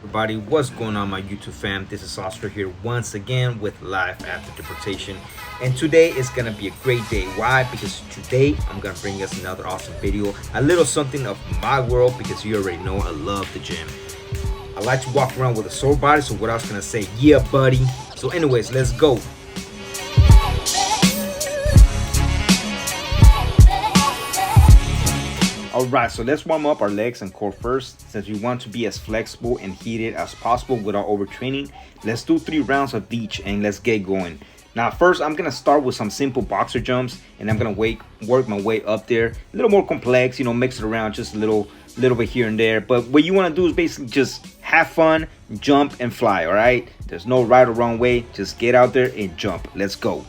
Everybody, what's going on, my YouTube fam? This is Oscar here once again with Life After Deportation, and today is gonna be a great day. Why? Because today I'm gonna bring us another awesome video, a little something of my world, because you already know I love the gym. I like to walk around with a sore body, so what I was gonna say, yeah, buddy. So, anyways, let's go. Alright, so let's warm up our legs and core first. Since we want to be as flexible and heated as possible without overtraining, let's do 3 rounds of each and let's get going. Now first, I'm going to start with some simple boxer jumps, and I'm going to work my way up there. A little more complex, mix it around just a little bit here and there. But what you want to do is basically just have fun, jump and fly, alright? There's no right or wrong way. Just get out there and jump. Let's go.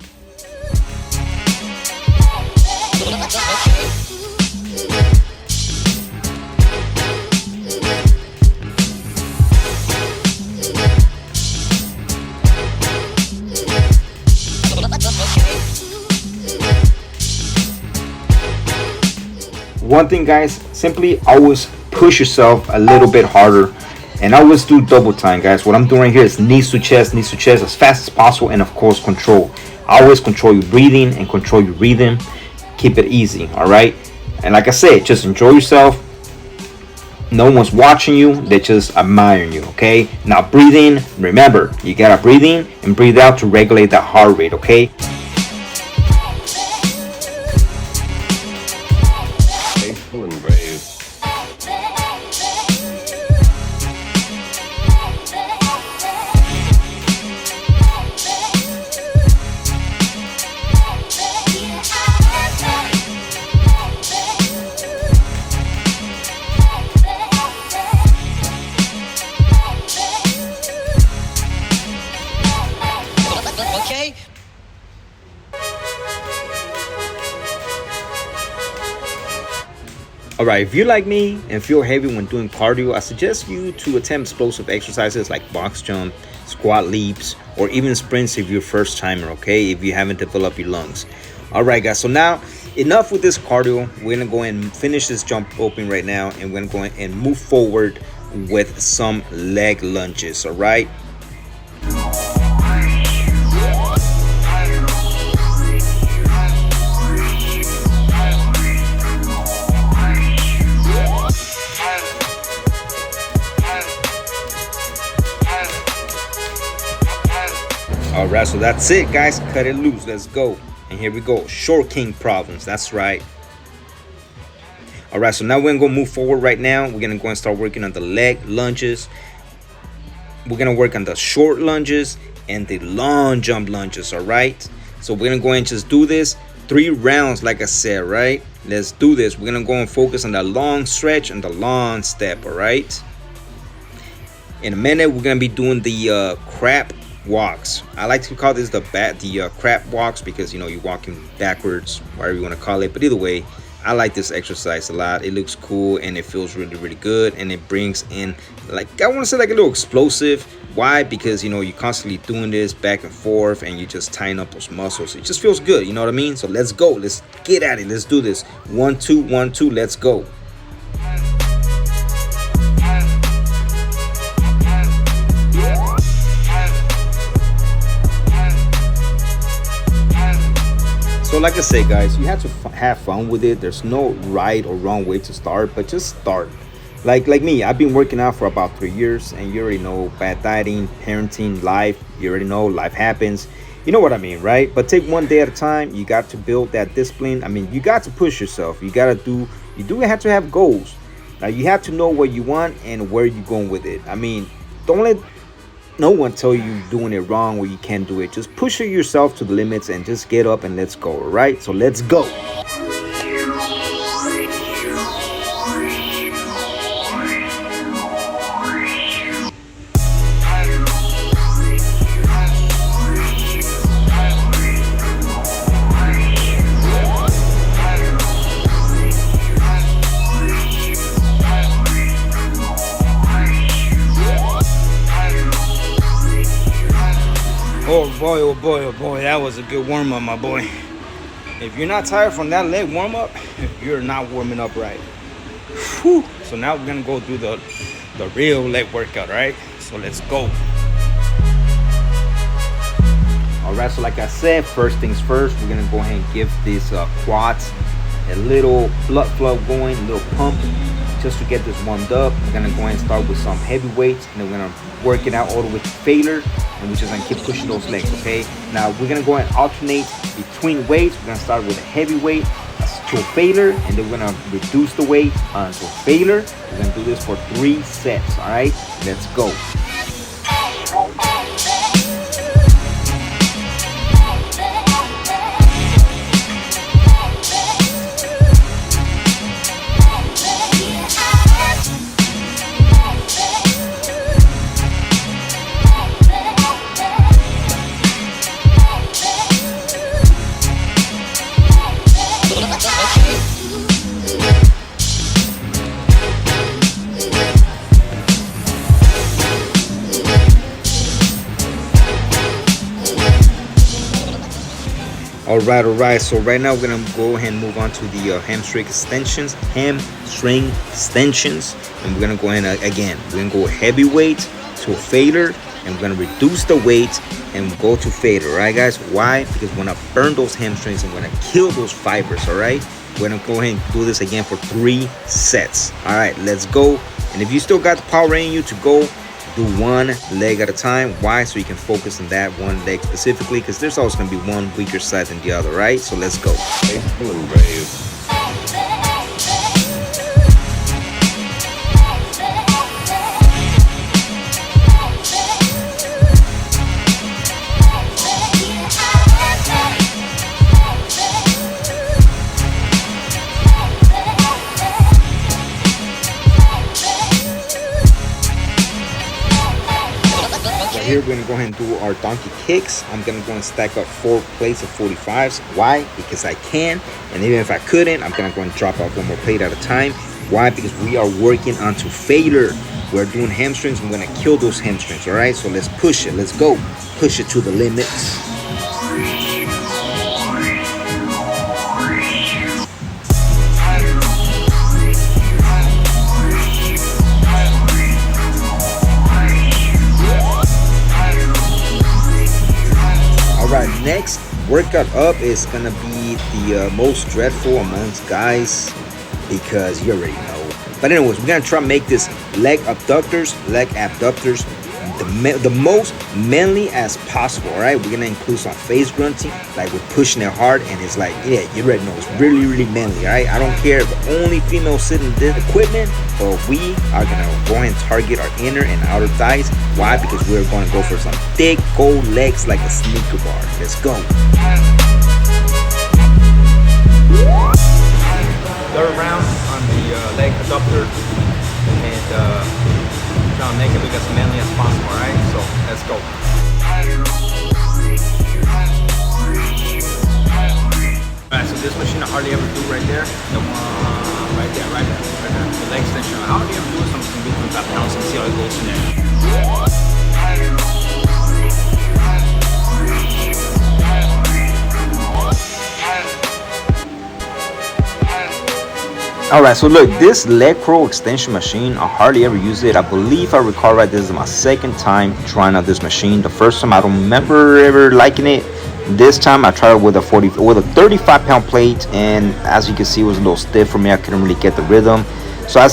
One thing, guys, simply always push yourself a little bit harder, and always do double time, guys. What I'm doing right here is knees to chest as fast as possible, and of course control. Always control your breathing and control your rhythm. Keep it easy, all right? And like I said, just enjoy yourself. No one's watching you, they're just admiring you, okay? Now breathe in. Remember, you gotta breathe in and breathe out to regulate that heart rate, okay? And brave. Okay. Alright, if you're like me and feel heavy when doing cardio, I suggest you to attempt explosive exercises like box jump, squat leaps, or even sprints if you're first timer, okay? If you haven't developed your lungs. Alright guys, so now enough with this cardio. We're gonna go and finish this jump open right now, and we're gonna go and move forward with some leg lunges, alright? Alright, so that's it, guys. Cut it loose. Let's go. And here we go. Short king problems. That's right. Alright, so now we're going to move forward right now. We're going to go and start working on the leg lunges. We're going to work on the short lunges and the long jump lunges, alright? So we're going to go and just do this 3 rounds, like I said, right? Let's do this. We're going to go and focus on the long stretch and the long step, alright? In a minute, we're going to be doing the crab walks. I like to call this the crab walks, because you're walking backwards, whatever you want to call it. But either way, I like this exercise a lot. It looks cool and it feels really good, and it brings in, like, I want to say, like a little explosive. Why? Because you're constantly doing this back and forth, and you're just tying up those muscles. It just feels good, you know what I mean? So let's go. Let's get at it. Let's do this. 1 2 1 2. Let's go. So like I say, guys, you have to have fun with it. There's no right or wrong way to start, but just start. Like me, I've been working out for about 3 years, and you already know, bad dieting, parenting, life, you already know, life happens. You know what I mean, right? But take one day at a time. You got to build that discipline. I mean, you got to push yourself. You do have to have goals. Now, you have to know what you want and where you're going with it. I mean, don't let no one tell you you're doing it wrong or you can't do it. Just push yourself to the limits and just get up and let's go, all right? So let's go. Oh boy, that was a good warm-up, my boy. If you're not tired from that leg warm-up, you're not warming up right. Whew. So now we're gonna go through the the real leg workout, right? So let's go. All right, so like I said, first things first, we're gonna go ahead and give these quads a little blood flow going, a little pump, just to get this warmed up. We're gonna go ahead and start with some heavy weights, and then we're gonna work it out all the way to failure, and we're just gonna keep pushing those legs, okay? Now we're gonna go ahead and alternate between weights. We're gonna start with a heavy weight to failure, and then we're gonna reduce the weight to failure. We're gonna do this for 3 sets, all right? Let's go. All right. So right now we're gonna go ahead and move on to the hamstring extensions, and we're gonna go ahead and, again, we're gonna go heavy weight to a failure, and we're gonna reduce the weight and go to failure. All right, guys. Why? Because we're gonna burn those hamstrings and we're gonna kill those fibers. All right. We're gonna go ahead and do this again for 3 sets. All right, let's go. And if you still got the power in you to go, do one leg at a time. Why? So you can focus on that one leg specifically, because there's always going to be one weaker side than the other, right? So let's go. Faithful and brave. Here we're gonna go ahead and do our donkey kicks. I'm gonna go and stack up 4 plates of 45s. Why? Because I can, and even if I couldn't, I'm gonna go and drop off 1 more plate at a time. Why? Because we are working onto failure. We're doing hamstrings. I'm gonna kill those hamstrings. All right, so let's push it. Let's go. Push it to the limits. Next workout up is gonna be the most dreadful amongst guys, because you already know. But anyways, we're gonna try to make this leg abductors the most manly as possible. All right, we're gonna include some face grunting, like we're pushing it hard, and it's like, yeah, you already know, it's really manly. All right, I don't care if only females sit in this equipment, but we are gonna go ahead and target our inner and outer thighs. Why? Because we're going to go for some thick gold legs like a sneaker bar. Let's go. Third round on the leg adductor, and try to make it look as manly as possible. All right, so let's go. All right, so this machine I hardly ever do right there. The one right there. The leg extension. I hardly ever do it, so I'm just gonna do 25 pounds and see how it goes in there. Alright, so look, this leg curl extension machine, I hardly ever use it. I believe I recall right, this is my 2nd time trying out this machine. The first time I don't remember ever liking it. This time I tried it with a 35-pound plate, and as you can see, it was a little stiff for me. I couldn't really get the rhythm. So I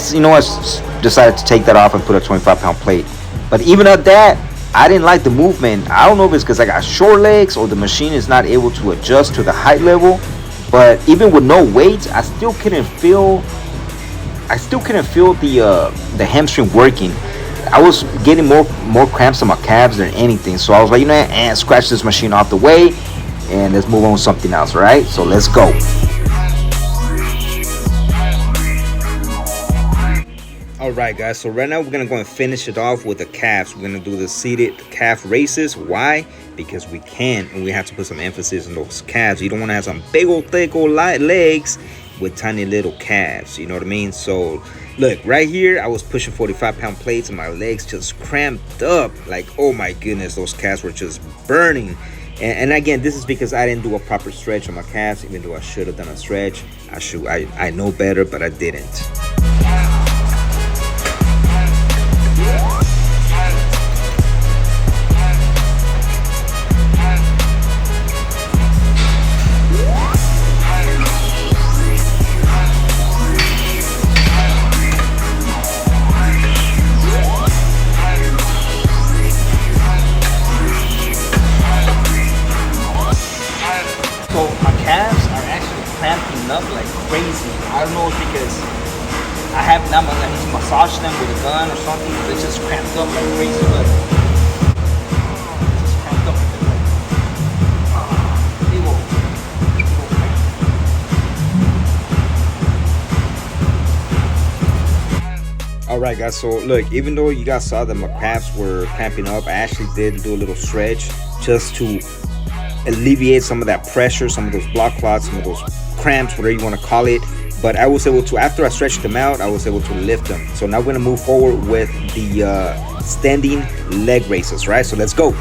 decided to take that off and put a 25-pound plate. But even at that, I didn't like the movement. I don't know if it's because I got short legs or the machine is not able to adjust to the height level. But even with no weights, I still couldn't feel the hamstring working. I was getting more cramps on my calves than anything. So I was like, you know, and scratch this machine off the way, and let's move on with something else. Right? So let's go. Alright guys, so right now we're going to go and finish it off with the calves. We're going to do the seated calf raises. Why? Because we can, and we have to put some emphasis on those calves. You don't want to have some big old thick old legs with tiny little calves, you know what I mean? So look, right here I was pushing 45-pound plates and my legs just cramped up. Like, oh my goodness, those calves were just burning. And again, this is because I didn't do a proper stretch on my calves, even though I should have done a stretch. I know better, but I didn't. I don't know if because I have not I need to massage them with a gun or something. They just cramped up like crazy, but just cramped up a bit. They will cramp. Alright guys, so look, even though you guys saw that my calves were cramping up, I actually did do a little stretch just to alleviate some of that pressure, some of those blood clots, some of those cramps, whatever you want to call it. But I was able to, after I stretched them out, I was able to lift them. So now we're gonna move forward with the standing leg raises, right? So let's go.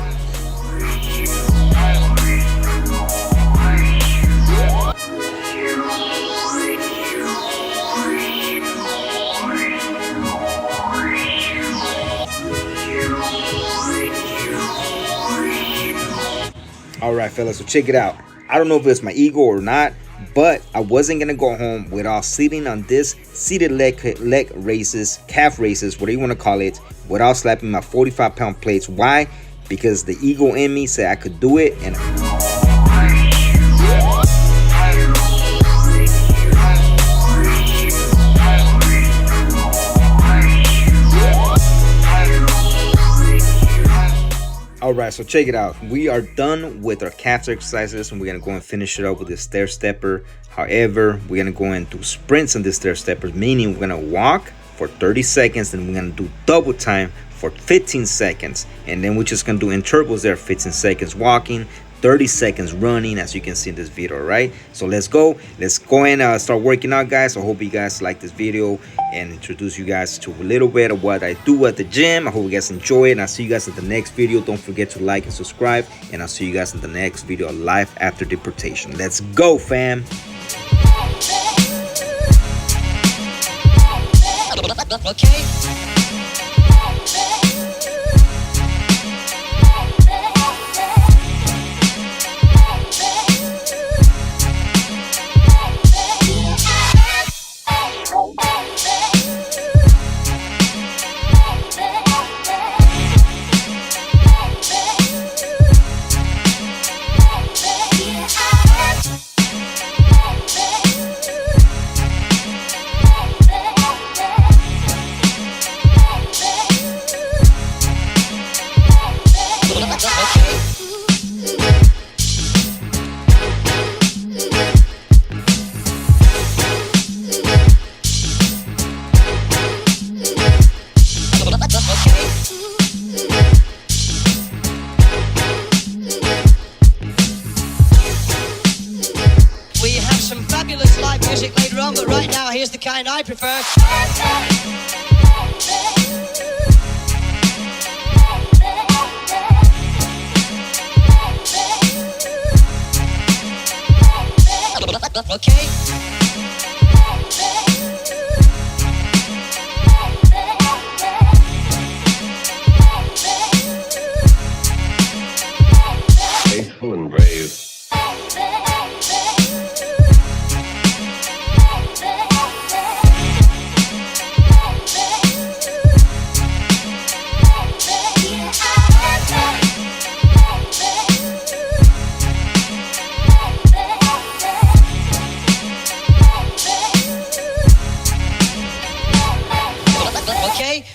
All right, fellas, so check it out. I don't know if it's my ego or not, but I wasn't gonna go home without sitting on this seated leg raises, calf raises, whatever you want to call it, without slapping my 45-pound plates. Why? Because the ego in me said I could do it, and all right, so check it out. We are done with our calf exercises, and we're gonna go and finish it up with this stair stepper. However, we're gonna go and do sprints on this stair steppers, meaning we're gonna walk for 30 seconds, and we're gonna do double time for 15 seconds, and then we're just gonna do intervals there, 15 seconds walking, 30 seconds running, as you can see in this video. Right, so let's go and start working out, guys. I hope you guys like this video and introduce you guys to a little bit of what I do at the gym. I hope you guys enjoy it, and I'll see you guys in the next video. Don't forget to like and subscribe, and I'll see you guys in the next video, live after deportation. Let's go, fam. Okay. Live music later on, but right now here's the kind I prefer. Okay. Faithful and brave. Okay.